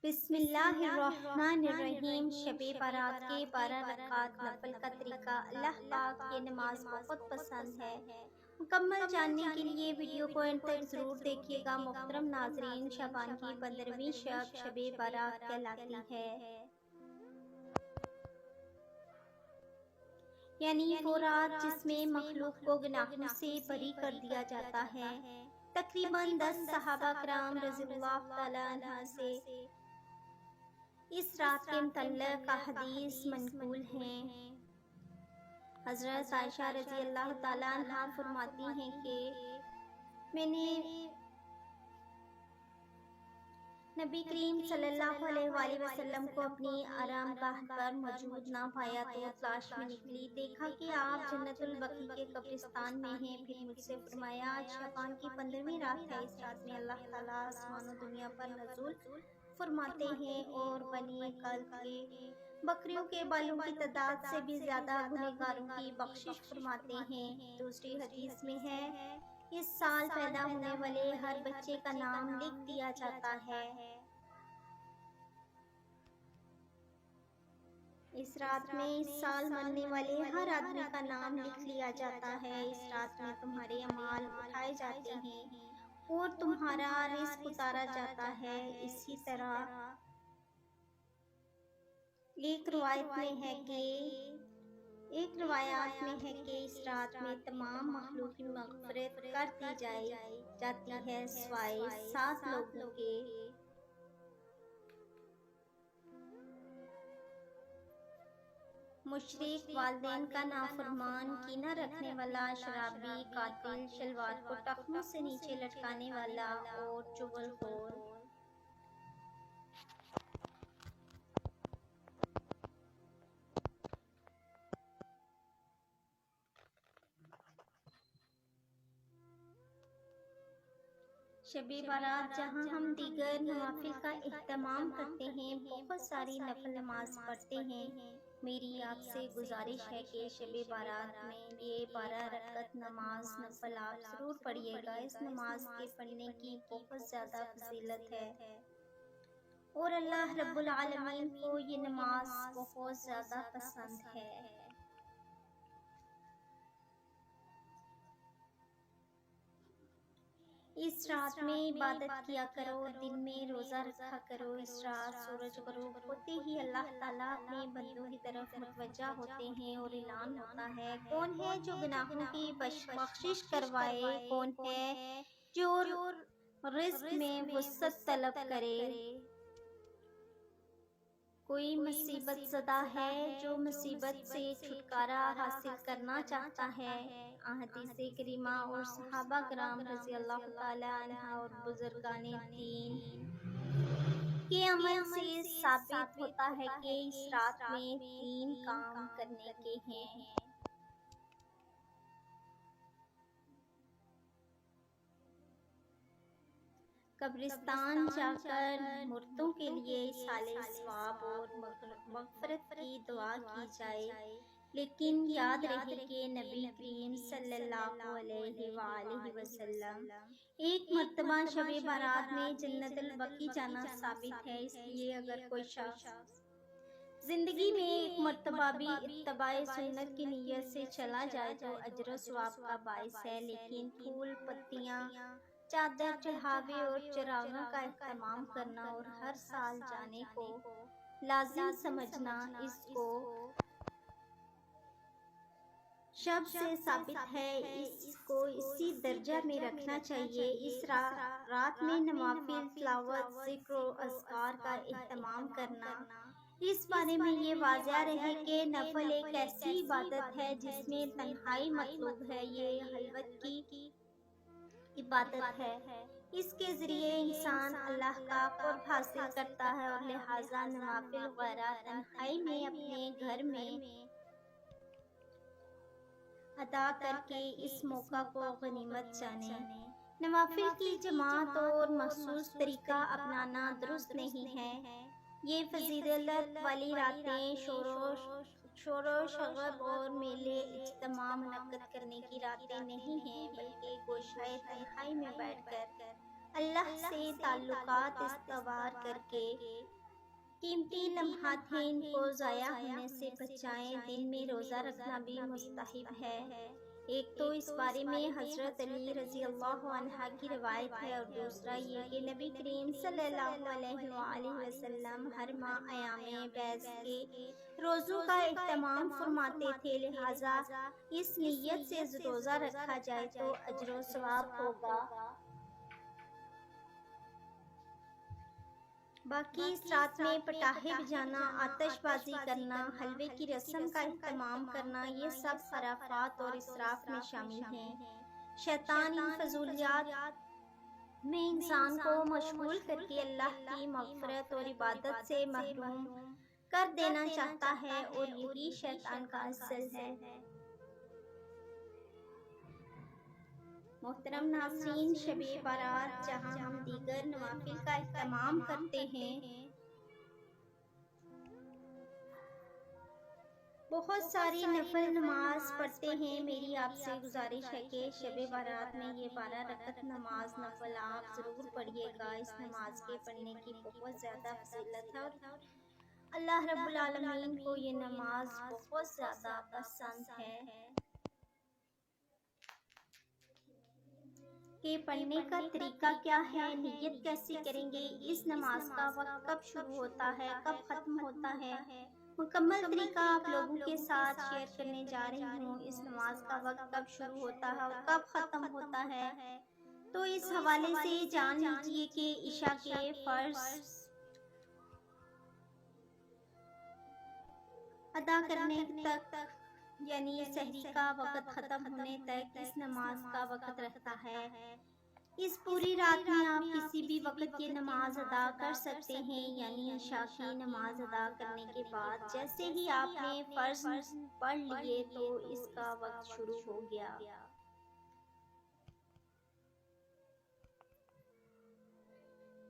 بسم اللہ الرحمن الرحیم۔ شب بارات کے 12 رکعات نفل کا طریقہ اللہ پاک یہ نماز بہت پسند ہے۔ مکمل جاننے کے لیے ویڈیو کو اینڈ تک ضرور دیکھیے گا۔ محترم ناظرین، شعبان کی 15ویں شب شب بارات کہلاتی ہے، یعنی وہ رات جس میں مخلوق کو گناہوں سے بری کر دیا جاتا ہے۔ تقریباً 10 صحابہ کرام رضی اللہ تعالیٰ عنہ سے اس رات کے متعلق احادیث منقول ہیں۔ حضرت عائشہ رضی اللہ تعالیٰ عنہ فرماتی ہیں کہ میں نے نبی کریم صلی اللہ علیہ وآلہ وسلم کو اپنی آرام گاہ پر موجود نہ پایا تو تلاش میں نکلی، دیکھا کہ آپ جنت البقیع کے قبرستان میں ہیں۔ پھر مجھ سے فرمایا، آج شعبان کی 15ویں رات ہے، اس رات میں اللہ تعالیٰ آسمان و دنیا پر نزول فرماتے ہیں اور بنی کلب کے بکریوں کے بالوں کی تعداد سے بھی زیادہ گنہگاروں کی بخشش فرماتے ہیں۔ دوسری حدیث میں ہے، اس سال پیدا ہونے والے ہر بچے کا نام لکھ دیا جاتا ہے۔ اس رات میں اس سال مرنے والے ہر آدمی کا نام لکھ لیا جاتا ہے۔ اس رات میں تمہارے اعمال اٹھائے جاتے ہیں اور تمہارا رزق اتارا جاتا ہے۔ اسی طرح ایک روایات میں ہے کہ اس رات میں تمام مخلوق کی مغفرت کر دی جاتی ہے سوائے 7 لوگوں کے۔ مشرک، والدین کا نافرمان، کینہ رکھنے والا، شرابی، قاتل، شلوار کو ٹخنوں سے نیچے لٹکانے والا اور چغل خور۔ شب بارات جہاں ہم دیگر نوافل کا اہتمام کرتے ہیں، بہت ساری نفل نماز پڑھتے ہیں، میری آپ سے گزارش ہے کہ شب بارات میں یہ 12 رکعت نماز نفل آپ ضرور پڑھیے گا۔ اس نماز کے پڑھنے کی بہت زیادہ فضیلت ہے اور اللہ رب العالمین کو یہ نماز بہت زیادہ پسند ہے۔ اس رات میں عبادت کیا کرو، دن میں روزہ رکھا کرو۔ اس رات سورج غروب ہوتے ہی اللہ تعالیٰ اپنے بندوں کی طرف متوجہ ہوتے ہیں اور اعلان ہوتا ہے، کون ہے جو گناہوں کی بخشش کروائے، کون ہے جو رزق میں وسعت طلب کرے، کوئی مصیبت زدہ ہے جو مصیبت سے چھٹکارا حاصل کرنا چاہتا ہے۔ احادیث کریمہ اور صحابہ کرام رضی اللہ تعالی عنہ اور بزرگان دین کے عمل سے ثابت ہوتا ہے کہ اس رات میں 3 کام کرنے کے ہیں۔ قبرستان جا کر مردوں کے لیے ایصال ثواب اور مغفرت کی دعا کی جائے، لیکن یاد رہے کہ نبی کریم صلی اللہ علیہ وآلہ وسلم ایک مرتبہ شب بارات میں جنت البقیع جانا ثابت ہے، اس لیے اگر کوئی شخص زندگی میں ایک مرتبہ بھی اتباع سنت کی نیت سے چلا جائے تو اجر و ثواب کا باعث ہے، لیکن پھول پتیاں، چادر چڑھاوے اور چراغاں کا اہتمام کرنا اور ہر سال جانے کو لازم سمجھنا اس کو شب سے ثابت ہے، اس کو اسی درجہ میں رکھنا چاہیے۔ اس رات میں نوافل، تلاوت، ذکر و اذکار کا اہتمام کرنا۔ اس بارے میں یہ واضح رہے کہ نفل ایک ایسی عبادت ہے جس میں تنہائی مطلوب ہے، یہ خلوت کی عبادت ہے، اس کے ذریعے انسان اللہ کا قرب حاصل کرتا ہے اور لہٰذا نوافل وغیرہ تنہائی میں اپنے گھر میں ادا کر کے اس موقع کو غنیمت جانیں۔ نوافل کی جماعت اور مخصوص طریقہ اپنانا درست نہیں ہے، یہ فضیلت والی راتیں شور و شغب اور میلے اجتماع منعقد کرنے کی راتیں نہیں ہیں، بلکہ گوشۂ تنہائی میں بیٹھ کر اللہ سے تعلقات استوار کر کے قیمتی لمحات ہیں ان کو ضائع ہونے سے بچائیں۔ دن میں روزہ رکھنا بھی مستحب ہے۔ ایک تو اس بارے میں حضرت علی رضی اللہ عنہ کی روایت ہے، اور دوسرا یہ کہ نبی کریم صلی اللہ علیہ وآلہ وسلم ہر ماہ ایام بیض کے روزوں کا اہتمام فرماتے تھے، لہٰذا اس نیت سے روزہ رکھا جائے تو اجر و ثواب ہوگا۔ باقی اس رات میں پٹاخے بجانا، آتش بازی کرنا، حلوے کی رسم کا اہتمام کرنا، یہ سب خرافات اور اسراف میں شامل ہیں۔ شیطان ان فضولیات میں انسان کو مشغول کر کے اللہ کی مغفرت اور عبادت سے محروم کر دینا چاہتا ہے، اور یہی شیطان کا اصل ہے۔ محترم ناظرین، شب بارات جہاں ہم دیگر نوافل کا اہتمام کرتے ہیں، بہت ساری نفل نماز پڑھتے ہیں، میری آپ سے گزارش ہے کہ شب بارات میں یہ 12 رکعت نماز نفل آپ ضرور پڑھیے گا۔ اس نماز کے پڑھنے کی بہت زیادہ فضیلت ہے، اور اللہ رب العالمین کو یہ نماز بہت زیادہ پسند ہے۔ کہ پڑھنے کا طریقہ کیا ہے، نیت کیسے کریں گے، اس نماز کا وقت کب شروع ہوتا ہے، کب ختم ہوتا ہے، مکمل طریقہ آپ لوگوں کے ساتھ شیئر کرنے جا رہی ہوں۔ اس نماز کا وقت کب شروع ہوتا ہے اور کب ختم ہوتا ہے، تو اس حوالے سے جان لیجیے کہ عشاء کے فرض ادا کرنے تک، یعنی سحری کا وقت ختم ہونے تک اس نماز کا وقت رہتا ہے۔ اس پوری رات میں آپ کسی بھی وقت یہ نماز ادا کر سکتے ہیں، یعنی عشاء کی نماز ادا کرنے کے بعد جیسے ہی آپ نے فرض پڑھ لیے تو اس کا وقت شروع ہو گیا۔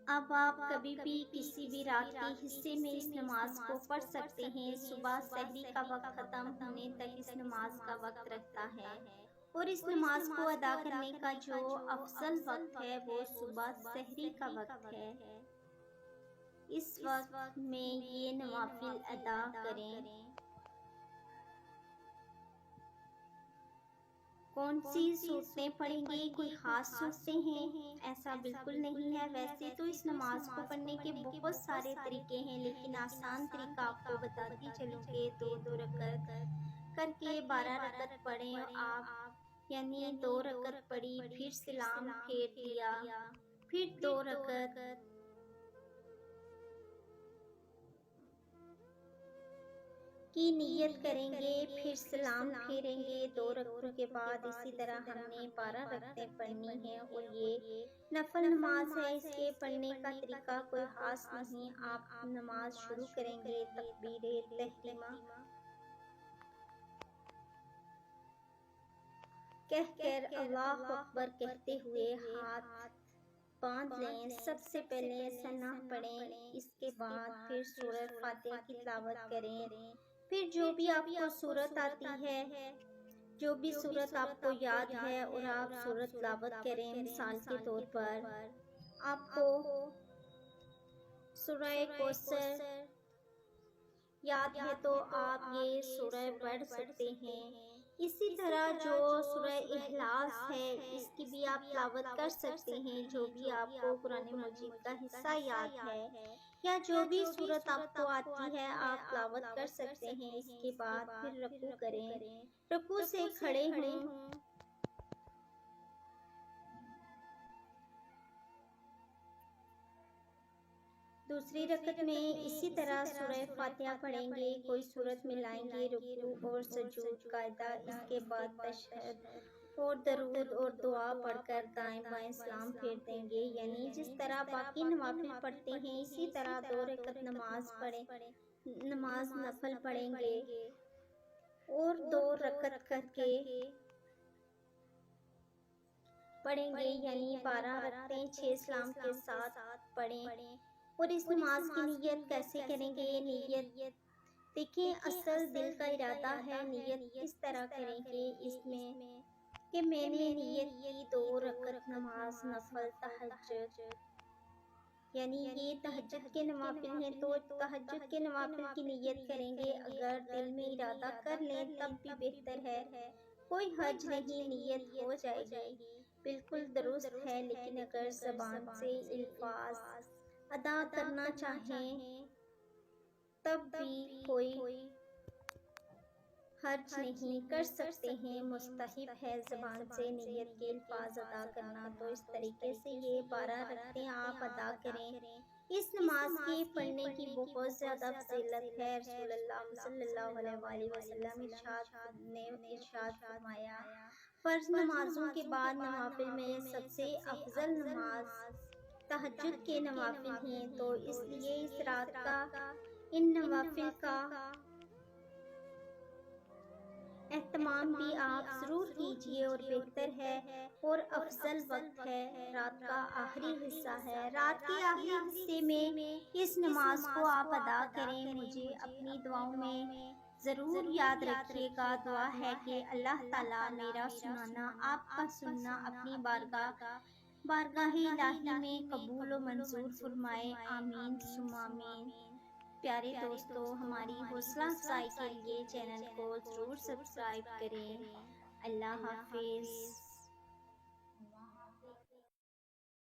اب آپ کبھی بھی کسی بھی رات کے حصے میں اس نماز کو پڑھ سکتے ہیں۔ صبح سحری کا وقت ختم ہونے تک اس نماز کا وقت رہتا ہے، اور اس نماز کو ادا کرنے کا جو افضل وقت ہے وہ صبح سحری کا وقت ہے۔ اس وقت میں یہ نوافل ادا کریں۔ کون سی صورتیں پڑھیں گے، کوئی خاص صورتیں ہیں؟ ایسا بالکل نہیں ہے۔ ویسے تو اس نماز کو پڑھنے کے بہت سارے طریقے ہیں، لیکن آسان طریقہ آپ کو بتاتی چلوں کہ 2 رکعت کر کے 12 رکعت پڑھیں آپ، یعنی 2 رکعت پڑھی، پھر سلام پھیر دیا، پھر 2 رکعت کی نیت کریں گے، پھر سلام پھیریں گے 2 رکعتوں کے بعد۔ اسی طرح ہم نے 12 رکعتیں پڑھنی ہیں، اور یہ نفل نماز ہے، اس کے پڑھنے کا طریقہ کوئی خاص نہیں۔ آپ نماز شروع کریں گے تکبیر تحریمہ کہہ کر اللہ اکبر کہتے ہوئے ہاتھ باندھ لیں۔ سب سے پہلے ثنا پڑھیں، اس کے بعد پھر سورہ فاتحہ کی تلاوت کریں، پھر جو بھی آپ کو سورت آتی ہے، جو بھی سورت آپ کو یاد ہے، اور آپ سورت تلاوت کریں۔ مثال کے طور پر آپ کو سورہ کوثر یاد ہے تو آپ یہ سورہ پڑھ سکتے ہیں۔ اسی طرح جو سورہ اخلاص ہے، اس کی بھی آپ تلاوت کر سکتے ہیں۔ جو بھی آپ کو قرآن مجید کا حصہ یاد ہے، یا جو بھی سورت آپ کو آتی ہے، آپ تلاوت کر سکتے ہیں۔ اس کے بعد پھر رکوع کریں، رکوع سے کھڑے ہوں، دوسری رکعت میں اسی طرح سورہ فاتحہ پڑھیں گے، کوئی سورت ملائیں گے، رکوع اور سجود قاعدہ، اس کے بعد تشہد اور درود اور دعا پڑھ کر دائیں بائیں سلام پھیر دیں گے۔ یعنی جس طرح باقی نوافل پڑھتے ہیں، اسی طرح 2 رکعت نماز نفل پڑھیں گے، اور 2 رکعت کر کے پڑھیں گے، یعنی 12 رکعتیں 6 سلام کے ساتھ پڑھیں۔ اور اس نماز کی نیت کیسے کریں گے؟ نیت دیکھیں، اصل دل کا ارادہ ہے۔ نیت اس طرح کریں کہ اس میں کہ میں نے نیت کی 2 رکعت نماز نفل تہجد، یعنی یہ تہجد کے نوافل ہیں تو تہجد کے نوافل کی نیت کریں گے۔ اگر دل میں ارادہ کر لیں تب بھی بہتر ہے، کوئی حرج نہیں، نیت ہو جائے گی، بالکل درست ہے۔ لیکن اگر زبان سے الفاظ ادا کرنا چاہیں تب بھی کوئی حرج نہیں، کر سکتے ہیں، مستحب ہے زبان سے نیت کے الفاظ ادا کرنا۔ تو اس طریقے سے یہ 12 رکعتیں آپ ادا کریں۔ اس نماز کی پڑھنے کی بہت زیادہ فضیلت ہے۔ رسول اللہ صلی اللہ علیہ وآلہ وسلم نے ارشاد فرمایا، فرض نمازوں کے بعد نوافل میں سب سے افضل نماز تہجد کے نوافل ہیں، تو اس لیے اس رات کا ان نوافل کا اہتمام بھی آپ ضرور کیجئے، اور بہتر ہے اور افضل وقت ہے، رات کا آخری حصہ ہے۔ رات کے آخری حصے میں اس نماز کو آپ ادا کریں۔ مجھے اپنی دعاؤں میں ضرور یاد رکھیے گا۔ دعا ہے کہ اللہ تعالیٰ میرا سنانا، آپ کا سننا اپنی بارگاہ الہی میں قبول و منظور فرمائے، آمین ثم آمین۔ پیارے دوستو، ہماری حوصلہ افزائی کے لیے چینل کو ضرور سبسکرائب کریں۔ اللہ حافظ۔